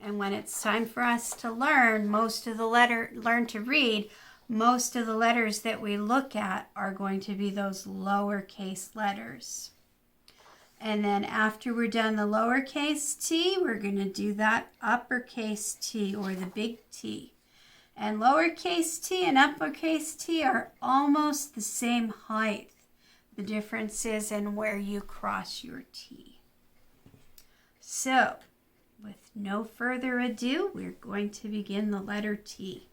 And when it's time for us to learn to read, most of the letters that we look at are going to be those lowercase letters. And then after we're done the lowercase t, we're going to do that uppercase T, or the big T. And lowercase t and uppercase T are almost the same height. The difference is in where you cross your T. So, with no further ado, we're going to begin the letter T.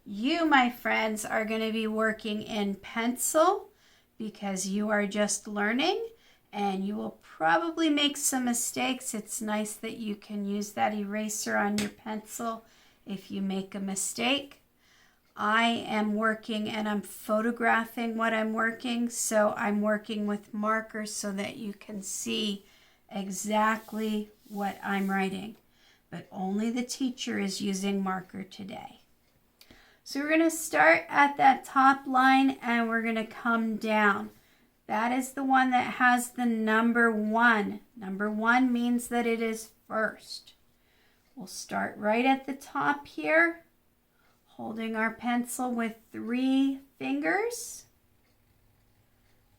You, my friends, are going to be working in pencil because you are just learning, and you will probably make some mistakes. It's nice that you can use that eraser on your pencil if you make a mistake. I am working and I'm photographing what I'm working, so I'm working with markers so that you can see exactly what I'm writing. But only the teacher is using marker today. So we're going to start at that top line and we're going to come down. That is the one that has the number 1. Number 1 means that it is first. We'll start right at the top here, holding our pencil with 3 fingers.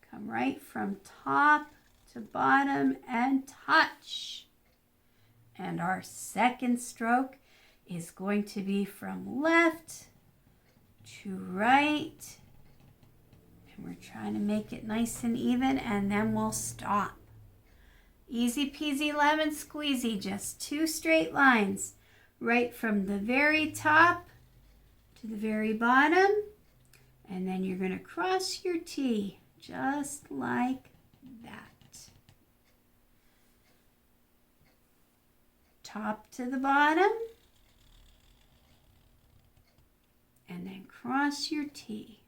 Come right from top to bottom and touch. And our second stroke is going to be from left to right. And we're trying to make it nice and even, and then we'll stop. Easy peasy lemon squeezy, just 2 straight lines, right from the very top to the very bottom. And then you're going to cross your T, just like that. Top to the bottom. And then cross your T,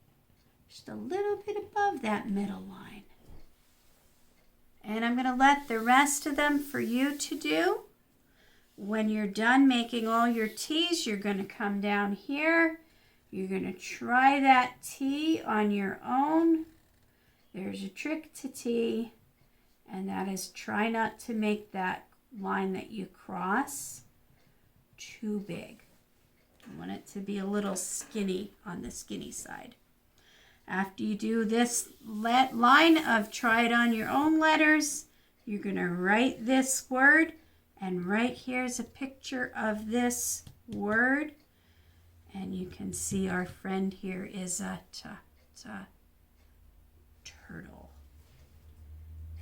just a little bit above that middle line. And I'm going to let the rest of them for you to do. When you're done making all your T's, you're going to come down here. You're going to try that T on your own. There's a trick to T, and that is try not to make that line that you cross too big. You want it to be a little skinny on the skinny side. After you do this line of try it on your own letters, you're going to write this word, and right here's a picture of this word, and you can see our friend here is a turtle.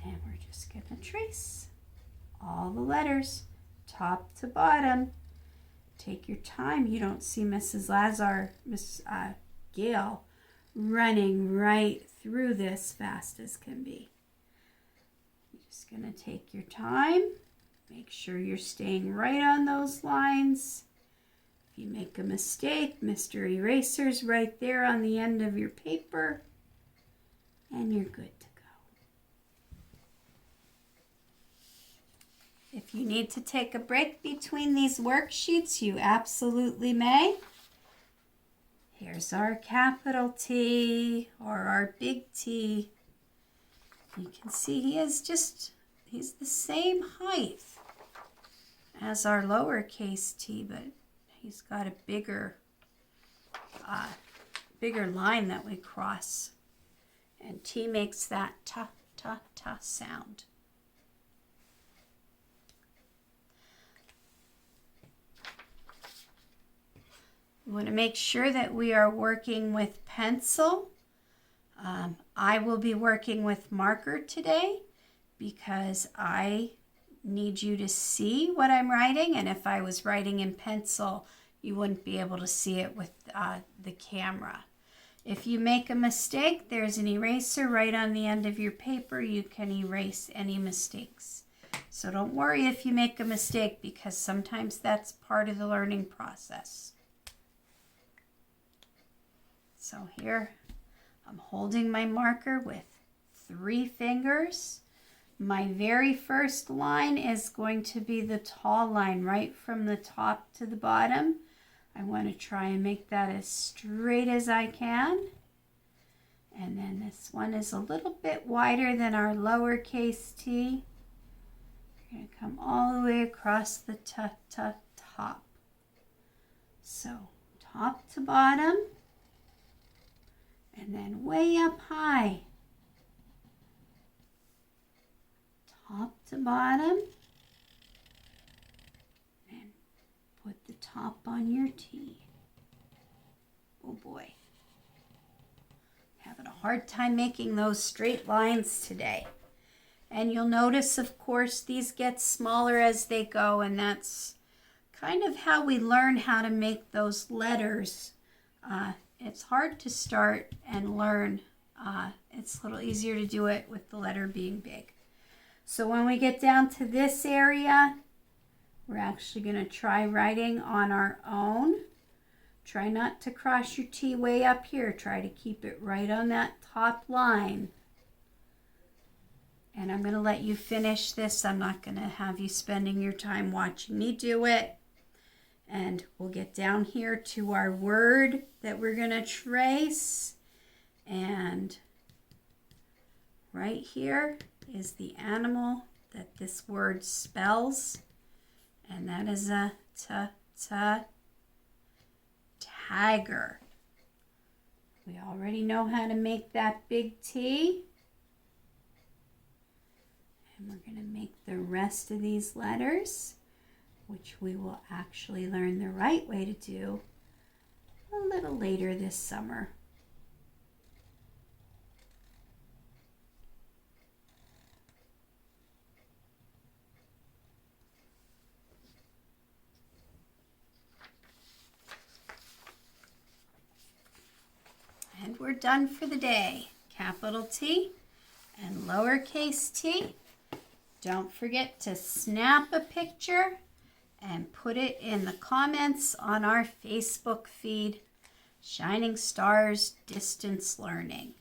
And we're just going to trace all the letters, top to bottom. Take your time. You don't see Mrs. Miss Gail, running right through this fast as can be. You're just going to take your time. Make sure you're staying right on those lines. If you make a mistake, Mr. Eraser's right there on the end of your paper, and you're good to go. If you need to take a break between these worksheets, you absolutely may. Here's our capital T, or our big T. You can see he's the same height as our lowercase t, but he's got a bigger line that we cross. And T makes that ta, ta, ta sound. We want to make sure that we are working with pencil. I will be working with marker today because I need you to see what I'm writing, and if I was writing in pencil, you wouldn't be able to see it with the camera. If you make a mistake, there's an eraser right on the end of your paper. You can erase any mistakes. So don't worry if you make a mistake, because sometimes that's part of the learning process. So here, I'm holding my marker with 3 fingers. My very first line is going to be the tall line, right from the top to the bottom. I want to try and make that as straight as I can. And then this one is a little bit wider than our lowercase t. We're going to come all the way across the top. So top to bottom, and then way up high. Top to bottom, and put the top on your T. Oh boy. Having a hard time making those straight lines today. And you'll notice, of course, these get smaller as they go, and that's kind of how we learn how to make those letters. It's hard to start and learn. It's a little easier to do it with the letter being big. So when we get down to this area, we're actually going to try writing on our own. Try not to cross your T way up here. Try to keep it right on that top line. And I'm going to let you finish this. I'm not going to have you spending your time watching me do it. And we'll get down here to our word that we're going to trace. And right here is the animal that this word spells. And that is a tiger. We already know how to make that big T. And we're going to make the rest of these letters, which we will actually learn the right way to do a little later this summer. And we're done for the day. Capital T and lowercase t. Don't forget to snap a picture and put it in the comments on our Facebook feed, Shining Stars Distance Learning.